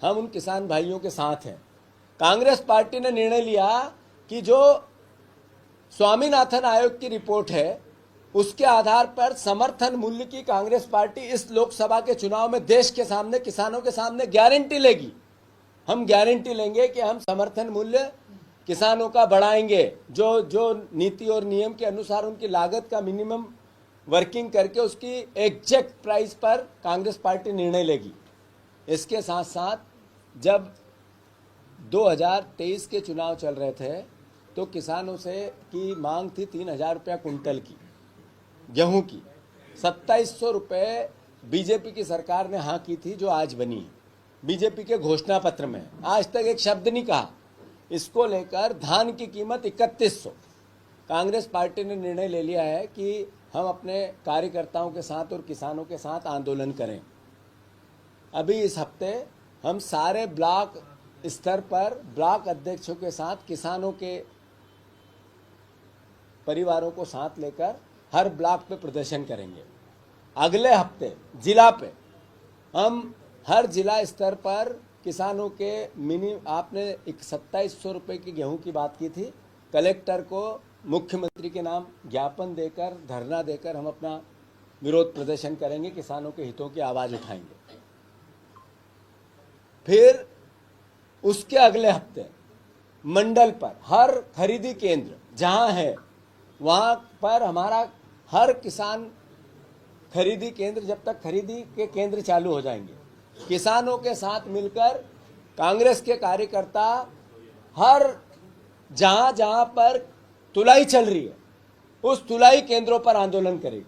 हम उन किसान भाइयों के साथ हैं। कांग्रेस पार्टी ने निर्णय लिया कि जो स्वामीनाथन आयोग की रिपोर्ट है उसके आधार पर समर्थन मूल्य की कांग्रेस पार्टी इस लोकसभा के चुनाव में देश के सामने, किसानों के सामने गारंटी लेगी। हम गारंटी लेंगे कि हम समर्थन मूल्य किसानों का बढ़ाएंगे, जो नीति और नियम के अनुसार उनकी लागत का मिनिमम वर्किंग करके उसकी एग्जैक्ट प्राइस पर कांग्रेस पार्टी निर्णय लेगी। इसके साथ साथ जब 2023 के चुनाव चल रहे थे तो किसानों से की मांग थी 3,000 रुपया कुंटल की गेहूं की। 2700 रुपये बीजेपी की सरकार ने हाँ की थी, जो आज बनी है बीजेपी के घोषणा पत्र में। आज तक एक शब्द नहीं कहा। इसको लेकर धान की कीमत 3100। कांग्रेस पार्टी ने निर्णय ले लिया है कि हम अपने कार्यकर्ताओं के साथ और किसानों के साथ आंदोलन करें। अभी इस हफ्ते हम सारे ब्लॉक स्तर पर ब्लॉक अध्यक्षों के साथ किसानों के परिवारों को साथ लेकर हर ब्लॉक पे प्रदर्शन करेंगे। अगले हफ्ते जिला पे हम हर जिला स्तर पर किसानों के आपने 2700 रुपये की गेहूं की बात की थी, कलेक्टर को मुख्यमंत्री के नाम ज्ञापन देकर, धरना देकर हम अपना विरोध प्रदर्शन करेंगे, किसानों के हितों की आवाज उठाएंगे। फिर उसके अगले हफ्ते मंडल पर हर खरीदी केंद्र जहां है वहां पर हमारा हर किसान खरीदी केंद्र, जब तक खरीदी के केंद्र चालू हो जाएंगे, किसानों के साथ मिलकर कांग्रेस के कार्यकर्ता हर जहां जहां पर तुलाई चल रही है उस तुलाई केंद्रों पर आंदोलन करेगी।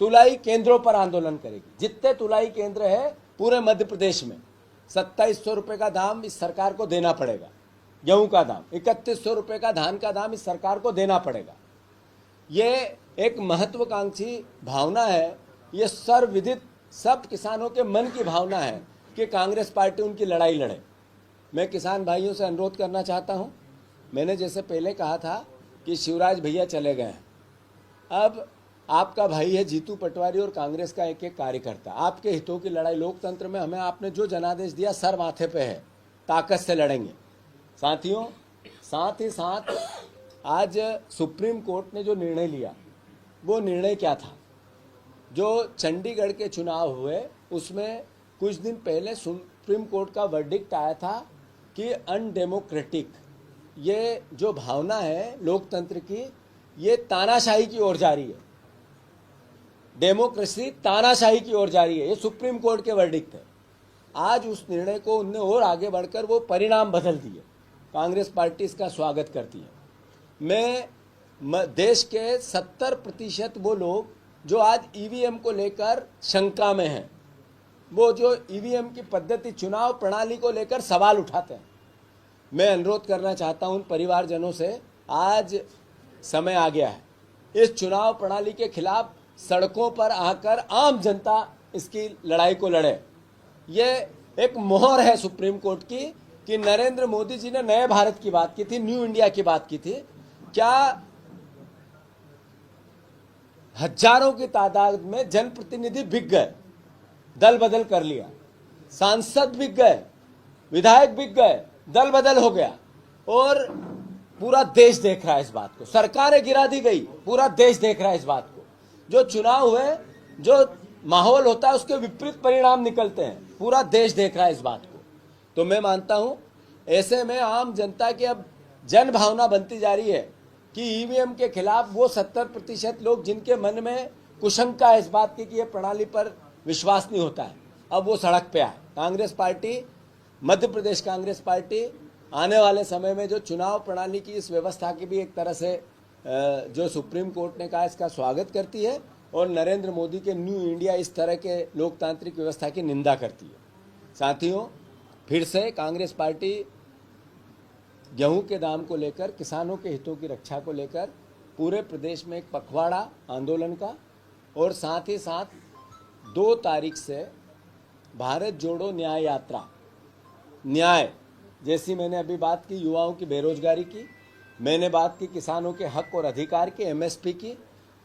तुलाई केंद्रों पर आंदोलन करेगी। जितने तुलाई केंद्र है पूरे मध्य प्रदेश में 2700 रुपये का दाम इस सरकार को देना पड़ेगा। गेहूं का दाम 3100 रुपये का, धान का दाम इस सरकार को देना पड़ेगा। ये एक महत्वाकांक्षी भावना है। ये सर्वविदित सब किसानों के मन की भावना है कि कांग्रेस पार्टी उनकी लड़ाई लड़े। मैं किसान भाइयों से अनुरोध करना चाहता हूं, मैंने जैसे पहले कहा था कि शिवराज भैया चले गए हैं, अब आपका भाई है जीतू पटवारी और कांग्रेस का एक एक कार्यकर्ता। आपके हितों की लड़ाई लोकतंत्र में हमें आपने जो जनादेश दिया सर माथे पे है, ताकत से लड़ेंगे। साथियों, साथ ही साथ आज सुप्रीम कोर्ट ने जो निर्णय लिया वो निर्णय क्या था? जो चंडीगढ़ के चुनाव हुए उसमें कुछ दिन पहले सुप्रीम कोर्ट का वर्डिक्ट आया था कि अनडेमोक्रेटिक ये जो भावना है लोकतंत्र की, ये तानाशाही की ओर जा रही है। डेमोक्रेसी तानाशाही की ओर जा रही है, ये सुप्रीम कोर्ट के वर्डिक्ट है। आज उस निर्णय को उनने और आगे बढ़कर वो परिणाम बदल दिए। कांग्रेस पार्टी इसका स्वागत करती है। मैं देश के 70% वो लोग जो आज ईवीएम को लेकर शंका में हैं, वो जो ईवीएम की पद्धति, चुनाव प्रणाली को लेकर सवाल उठाते हैं, मैं अनुरोध करना चाहता हूं उन परिवारजनों से, आज समय आ गया है इस चुनाव प्रणाली के खिलाफ सड़कों पर आकर आम जनता इसकी लड़ाई को लड़े। ये एक मोहर है सुप्रीम कोर्ट की कि नरेंद्र मोदी जी ने नए भारत की बात की थी, न्यू इंडिया की बात की थी। क्या हजारों की तादाद में जनप्रतिनिधि बिक गए, दल बदल कर लिया, सांसद बिक गए, विधायक बिक गए, दल बदल हो गया और पूरा देश देख रहा है इस बात को। सरकारें गिरा दी गई, पूरा देश देख रहा है इस बात को। जो चुनाव हुए, जो माहौल होता है उसके विपरीत परिणाम निकलते हैं, पूरा देश देख रहा है इस बात को। तो मैं मानता हूं ऐसे में आम जनता की अब जन भावना बनती जा रही है कि ईवीएम के खिलाफ वो 70% लोग जिनके मन में कुशंका है इस बात की कि ये प्रणाली पर विश्वास नहीं होता है, अब वो सड़क पे आए। कांग्रेस पार्टी, मध्य प्रदेश कांग्रेस पार्टी आने वाले समय में जो चुनाव प्रणाली की इस व्यवस्था की भी एक तरह से जो सुप्रीम कोर्ट ने कहा इसका स्वागत करती है और नरेंद्र मोदी के न्यू इंडिया इस तरह के लोकतांत्रिक व्यवस्था की निंदा करती है। साथियों, फिर से कांग्रेस पार्टी गेहूं के दाम को लेकर, किसानों के हितों की रक्षा को लेकर पूरे प्रदेश में एक पखवाड़ा आंदोलन का, और साथ ही साथ 2 तारीख से भारत जोड़ो न्याय यात्रा, न्याय जैसी मैंने अभी बात की युवाओं की बेरोजगारी की, मैंने बात की किसानों के हक और अधिकार की, एमएसपी की,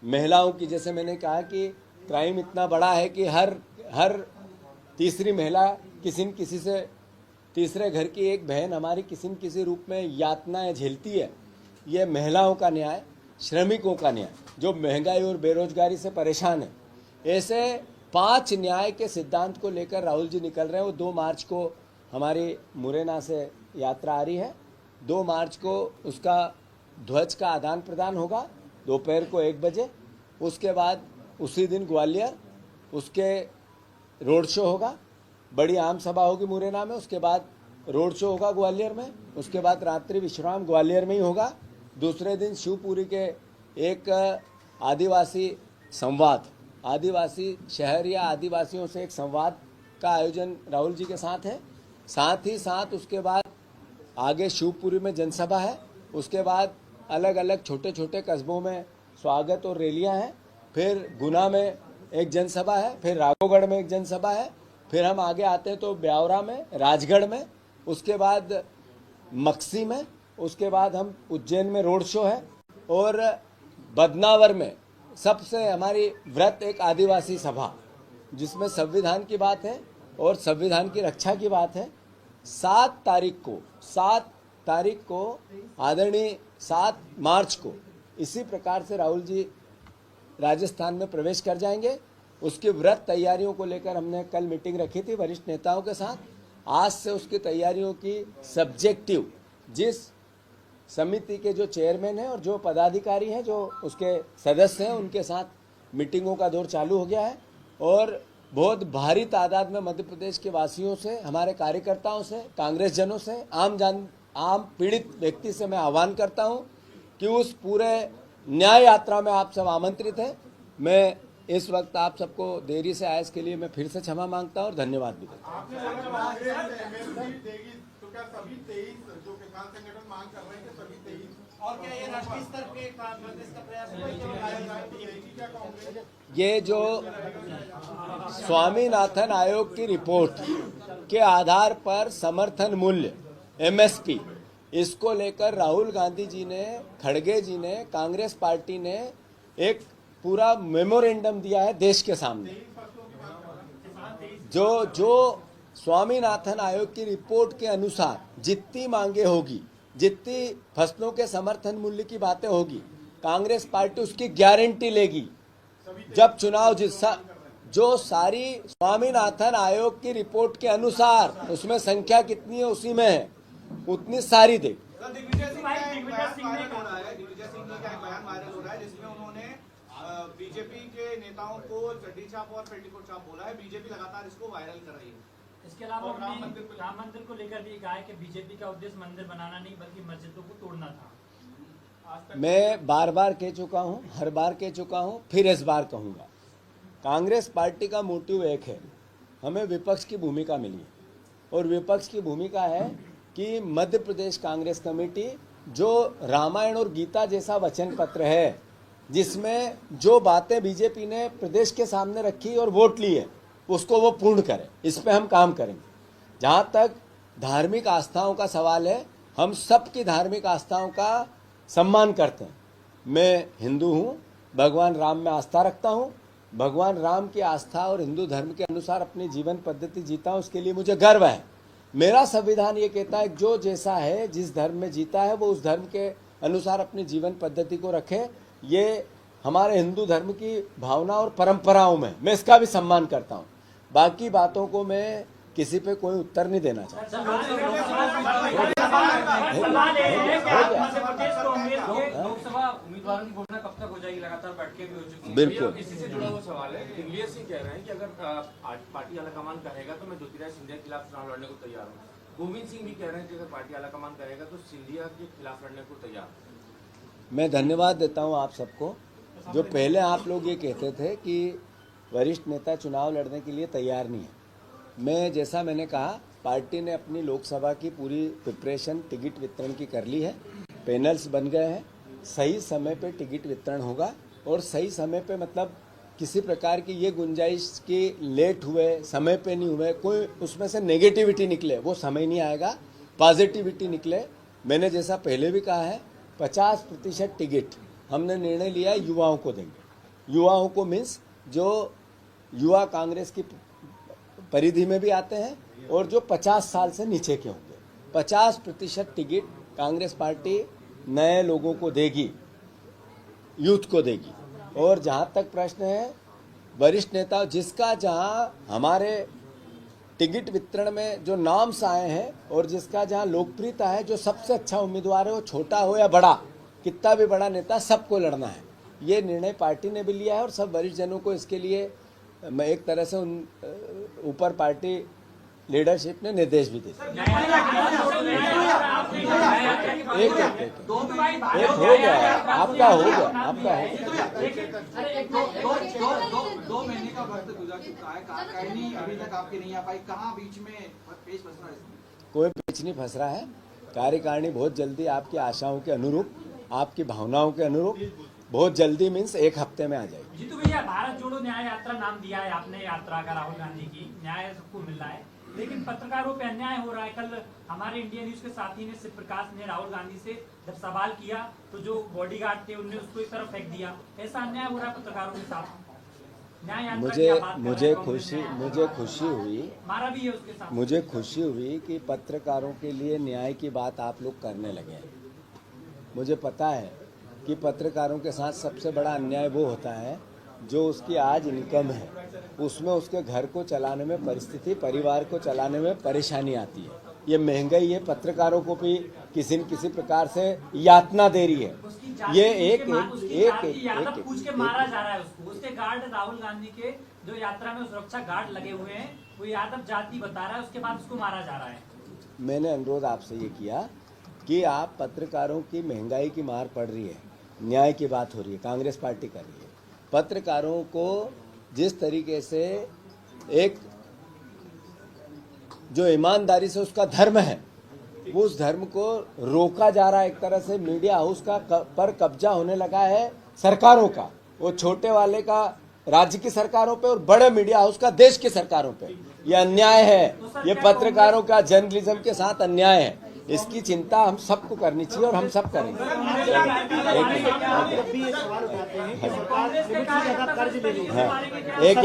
महिलाओं की, जैसे मैंने कहा कि क्राइम इतना बड़ा है कि हर तीसरी महिला किसी न किसी से तीसरे घर की एक बहन हमारी किसी न किसी रूप में यातनाएं झेलती है, ये महिलाओं का न्याय, श्रमिकों का न्याय, जो महंगाई और बेरोजगारी से परेशान है, ऐसे 5 न्याय के सिद्धांत को लेकर राहुल जी निकल रहे हैं। वो 2 मार्च को हमारी मुरैना से यात्रा आ रही है। 2 मार्च को उसका ध्वज का आदान प्रदान होगा दोपहर को 1 बजे। उसके बाद उसी दिन ग्वालियर, उसके रोड शो होगा, बड़ी आम सभा होगी मुरैना में, उसके बाद रोड शो होगा ग्वालियर में, उसके बाद रात्रि विश्राम ग्वालियर में ही होगा। दूसरे दिन शिवपुरी के एक आदिवासी संवाद, आदिवासी शहर या आदिवासियों से एक संवाद का आयोजन राहुल जी के साथ है। साथ ही साथ उसके बाद आगे शिवपुरी में जनसभा है, उसके बाद अलग अलग छोटे छोटे कस्बों में स्वागत और रैलियां हैं, फिर गुना में एक जनसभा है, फिर राघोगढ़ में एक जनसभा है, फिर हम आगे आते हैं तो ब्यावरा में, राजगढ़ में, उसके बाद मक्सी में, उसके बाद हम उज्जैन में रोड शो है, और बदनावर में सबसे हमारी व्रत एक आदिवासी सभा, जिसमें संविधान की बात है और संविधान की रक्षा की बात है। 7 तारीख को आदरणीय 7 मार्च को इसी प्रकार से राहुल जी राजस्थान में प्रवेश कर जाएंगे। उसकी व्रत तैयारियों को लेकर हमने कल मीटिंग रखी थी वरिष्ठ नेताओं के साथ। आज से उसकी तैयारियों की सब्जेक्टिव, जिस समिति के जो चेयरमैन हैं और जो पदाधिकारी हैं, जो उसके सदस्य हैं, उनके साथ मीटिंगों का दौर चालू हो गया है। और बहुत भारी तादाद में मध्य प्रदेश के वासियों से, हमारे कार्यकर्ताओं से, कांग्रेस जनों से, आम पीड़ित व्यक्ति से मैं आह्वान करता हूं कि उस पूरे न्याय यात्रा में आप सब आमंत्रित हैं। मैं इस वक्त आप सबको देरी से आए इसके लिए मैं फिर से क्षमा मांगता हूं और धन्यवाद भी देता हूं। सभी 23 जो किसान संगठन मांग कर रहे हैं कि सभी 23 और क्या ये राष्ट्रीय स्तर पे कांग्रेस का प्रयास है? ये जो स्वामीनाथन आयोग की रिपोर्ट के आधार पर समर्थन मूल्य MSP, इसको लेकर राहुल गांधी जी ने, खड़गे जी ने, कांग्रेस पार्टी ने एक पूरा मेमोरेंडम दिया है देश के सामने। जो स्वामीनाथन आयोग की रिपोर्ट के अनुसार जितनी मांगे होगी, जितनी फसलों के समर्थन मूल्य की बातें होगी, कांग्रेस पार्टी उसकी गारंटी लेगी जब चुनाव जो सारी स्वामीनाथन आयोग की रिपोर्ट के अनुसार, उसमें संख्या कितनी है उसी में है, उतनी सारी दे। दिग्विजय सिंह का एक बयान वायरल हो रहा है जिसमें उन्होंने बीजेपी के नेताओं को चड्डी छाप और पेटीकोट छाप बोला है। बीजेपी लगातार इसको वायरल कर रही है। इसके अलावा राम मंदिर को लेकर भी कहा है कि बीजेपी का उद्देश्य मंदिर बनाना नहीं बल्कि मस्जिदों को तोड़ना था। मैं बार बार कह चुका हूं, हर बार कह चुका हूं, फिर इस बार कहूंगा, कांग्रेस पार्टी का मोटिव एक है, हमें विपक्ष की भूमिका मिली है, और विपक्ष की भूमिका है कि मध्य प्रदेश कांग्रेस कमेटी जो रामायण और गीता जैसा वचन पत्र है, जिसमें जो बातें बीजेपी ने प्रदेश के सामने रखी और वोट लिए, उसको वो पूर्ण करे, इस पे हम काम करेंगे। जहां तक धार्मिक आस्थाओं का सवाल है, हम सबकी धार्मिक आस्थाओं का सम्मान करते हैं। मैं हिंदू हूं, भगवान राम में आस्था रखता हूं, भगवान राम की आस्था और हिंदू धर्म के अनुसार अपनी जीवन पद्धति जीता हूं, उसके लिए मुझे गर्व है। मेरा संविधान ये कहता है जो जैसा है, जिस धर्म में जीता है, वो उस धर्म के अनुसार अपनी जीवन पद्धति को रखे। ये हमारे हिंदू धर्म की भावना और परंपराओं में मैं इसका भी सम्मान करता हूं। बाकी बातों को मैं किसी पे कोई उत्तर नहीं देना चाहता। लोकसभा उम्मीदवारों की घोषणा कब तक हो जाएगी? लगातार बैठकें भी हो चुकी हैं। बिल्कुल। इसी से जुड़ा हुआ सवाल है। दिग्विजय सिंह कह रहे हैं कि अगर पार्टी आलाकमान करेगा तो मैं ज्योतिराज सिंधिया के खिलाफ चुनाव लड़ने को तैयार हूँ। गोविंद सिंह भी कह रहे हैं कि अगर पार्टी आलाकमान करेगा तो सिंधिया के खिलाफ लड़ने को तैयार हूँ। मैं धन्यवाद देता हूं आप सबको। जो पहले आप लोग ये कहते थे कि वरिष्ठ नेता चुनाव लड़ने के लिए तैयार नहीं है, मैं जैसा मैंने कहा, पार्टी ने अपनी लोकसभा की पूरी प्रिपरेशन टिकट वितरण की कर ली है, पैनल्स बन गए हैं, सही समय पे टिकट वितरण होगा। और सही समय पे मतलब किसी प्रकार की ये गुंजाइश कि लेट हुए, समय पे नहीं हुए, कोई उसमें से नेगेटिविटी निकले, वो समय नहीं आएगा, पॉजिटिविटी निकले। मैंने जैसा पहले भी कहा है, 50% टिकट हमने निर्णय लिया है युवाओं को देंगे। युवाओं को मीन्स जो युवा कांग्रेस की परिधि में भी आते हैं और जो 50 साल से नीचे के होंगे। 50% टिकट कांग्रेस पार्टी नए लोगों को देगी, यूथ को देगी। और जहां तक प्रश्न है वरिष्ठ नेता, जिसका जहां हमारे टिकट वितरण में जो नाम्स आए हैं और जिसका जहां लोकप्रियता है, जो सबसे अच्छा उम्मीदवार है, वो छोटा हो या बड़ा, कितना भी बड़ा नेता, सबको लड़ना है। ये निर्णय पार्टी ने भी लिया है और सब वरिष्ठ जनों को इसके लिए मैं एक तरह से उन ऊपर पार्टी लीडरशिप ने निर्देश भी दिए। एक हो गया, आपका हो गया, आपका हो गया। 2 महीने का वक्त गुजर चुका है, कार्यकारिणी अभी तक आपकी नहीं आ पाई, कहाँ बीच में पेच फंस रहा है इसमें? कोई पेच नहीं फंस रहा है। कार्यकारिणी बहुत जल्दी आपकी आशाओं के अनुरूप, आपकी भावनाओं के अनुरूप बहुत जल्दी मीन्स 1 हफ्ते में आ जाएगी। जीतू भैया, भारत जोड़ो न्याय यात्रा नाम दिया है आपने यात्रा का, राहुल गांधी की, न्याय सबको मिल रहा है, लेकिन पत्रकारों पे अन्याय हो रहा है। कल हमारे इंडिया न्यूज के साथी ने, शिव प्रकाश ने, राहुल गांधी से जब सवाल किया तो जो बॉडीगार्ड थे उनने उसको एक तरफ फेंक दिया। ऐसा अन्याय हो रहा है पत्रकारों के साथ। न्याय यात्रा की आप बात कर रहे हैं, मुझे कांग्रेस खुशी हुई, हमारा भी है उसके साथ। मुझे खुशी हुई कि पत्रकारों के लिए न्याय की बात आप लोग करने लगे हैं। मुझे पता है कि पत्रकारों के साथ सबसे बड़ा अन्याय वो होता है जो उसकी आज इनकम है, उसमें उसके घर को चलाने में परिस्थिति, परिवार को चलाने में परेशानी आती है। ये महंगाई ये पत्रकारों को भी किसी न किसी प्रकार से यातना दे रही है। ये एक पूछ के मारा जा रहा है उसको। उसके गार्ड राहुल गांधी के जो यात्रा में सुरक्षा गार्ड लगे हुए हैं, वो यादव जाति बता रहा है, उसके बाद उसको मारा जा रहा है। मैंने अनुरोध आपसे ये किया कि आप पत्रकारों की महंगाई की मार पड़ रही है, न्याय की बात हो रही है, कांग्रेस पार्टी कर रही है। पत्रकारों को जिस तरीके से एक जो ईमानदारी से उसका धर्म है, वो उस धर्म को रोका जा रहा है। एक तरह से मीडिया हाउस का पर कब्जा होने लगा है सरकारों का, वो छोटे वाले का राज्य की सरकारों पे और बड़े मीडिया हाउस का देश की सरकारों पे। ये अन्याय है, ये पत्रकारों का जर्नलिज्म के साथ अन्याय है। इसकी चिंता हम सबको करनी चाहिए और हम सब करेंगे।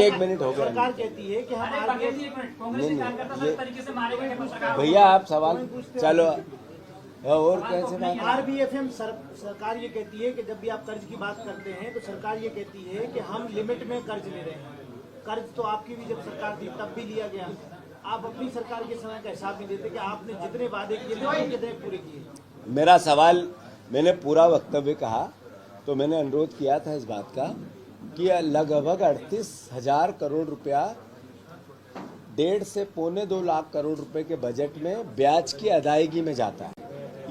एक मिनट हो गया। सरकार कहती है कि हम भैया आप सवाल चलो और कैसे बात। RBFM सरकार ये कहती है कि जब भी आप कर्ज की बात करते हैं तो सरकार ये कहती है कि हम लिमिट में कर्ज ले रहे हैं। कर्ज तो आपकी भी जब सरकार थी तब भी लिया गया। आप अपनी सरकार के समय का हिसाब नहीं देते कि आपने जितने वादे किए थे कितने पूरे किए। मेरा सवाल, मैंने पूरा वक्तव्य कहा तो मैंने अनुरोध किया था इस बात का कि लगभग 38,000 करोड़ रुपया 1.5 से 2.25 लाख करोड़ रुपए के बजट में ब्याज की अदायगी में जाता है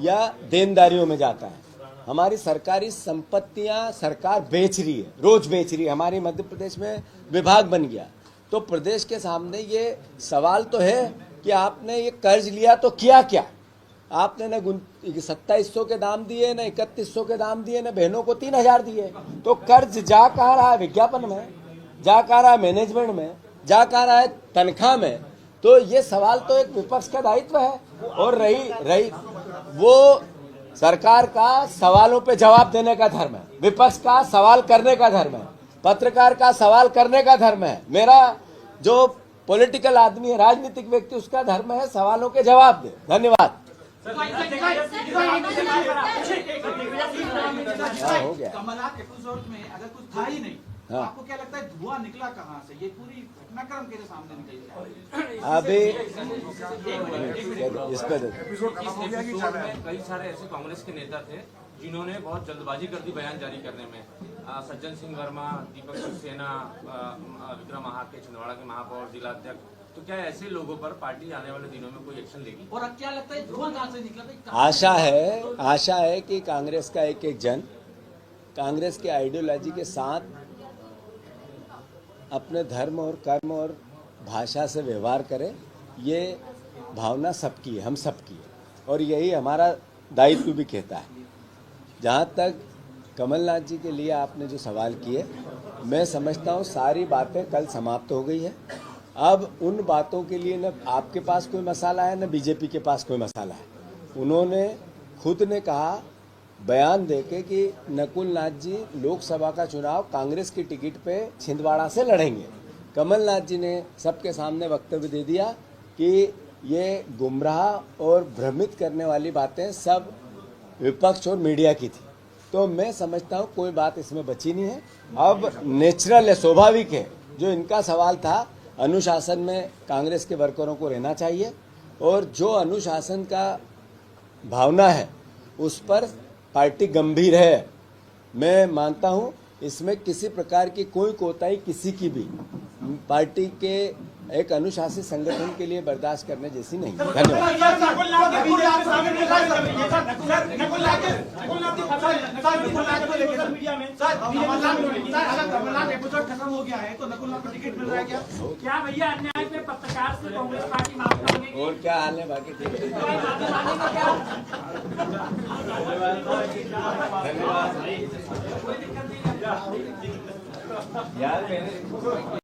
या देनदारियों में जाता है। हमारी सरकारी संपत्तियां सरकार बेच रही है, रोज बेच रही है। हमारे मध्य प्रदेश में विभाग बन गया, तो प्रदेश के सामने ये सवाल तो है कि आपने ये कर्ज लिया तो किया क्या? आपने न 2700 के दाम दिए, न 3100 के दाम दिए, न बहनों को 3000 दिए। तो कर्ज जा कहाँ रहा है? विज्ञापन में जा कहाँ रहा है? मैनेजमेंट में जा कहाँ रहा है? तनख्वाह में। तो ये सवाल तो एक विपक्ष का दायित्व है। और रही वो सरकार का सवालों पे जवाब देने का धर्म है, विपक्ष का सवाल करने का धर्म है, पत्रकार का सवाल करने का धर्म है। मेरा जो पॉलिटिकल आदमी है, राजनीतिक व्यक्ति, उसका धर्म है सवालों के जवाब दे। धन्यवाद। हो गया। कमलनाथ एपिसोड में अगर कुछ था ही नहीं, हाँ। आपको क्या लगता है धुआं निकला कहाँ से? ये पूरी घटनाक्रम के सामने निकल अभी इस पे एपिसोड में कई सारे ऐसे कांग्रेस के नेता थे जिन्होंने बहुत जल्दबाजी कर दी बयान जारी करने में। सज्जन सिंह वर्मा, दीपक सक्सेना, विक्रम महाके, छिंदवाड़ा के महापौर, जिला अध्यक्ष, तो क्या ऐसे लोगों पर पार्टी आने वाले दिनों में कोई एक्शन लेगी? और अब क्या लगता है धुआं कहाँ से निकला? आशा है कि कांग्रेस का एक जन कांग्रेस की आइडियोलॉजी के साथ अपने धर्म और कर्म और भाषा से व्यवहार करे। ये भावना सबकी है, हम सबकी है, और यही हमारा दायित्व भी कहता है। जहाँ तक कमलनाथ जी के लिए आपने जो सवाल किए, मैं समझता हूँ सारी बातें कल समाप्त हो गई है। अब उन बातों के लिए न आपके पास कोई मसाला है, न बीजेपी के पास कोई मसाला है। उन्होंने खुद ने कहा बयान देके कि नकुल नाथ जी लोकसभा का चुनाव कांग्रेस की टिकट पे छिंदवाड़ा से लड़ेंगे। कमलनाथ जी ने सबके सामने वक्तव्य दे दिया कि ये गुमराह और भ्रमित करने वाली बातें सब विपक्ष और मीडिया की थी। तो मैं समझता हूँ कोई बात इसमें बची नहीं है। अब नेचुरल है, स्वाभाविक है। जो इनका सवाल था, अनुशासन में कांग्रेस के वर्करों को रहना चाहिए और जो अनुशासन का भावना है उस पर पार्टी गंभीर है। मैं मानता हूं इसमें किसी प्रकार की कोई कोताही किसी की भी पार्टी के एक अनुशासित संगठन के लिए बर्दाश्त करने जैसी नहीं। धन्यवाद। खत्म हो गया है तो नकुल नाथ को टिकट मिल रहा है क्या? क्या भैया अन्याय पे पत्रकार से कांग्रेस पार्टी माफी मांगेगी? और क्या हाल है बाकी? ठीक है, धन्यवाद। यार मैंने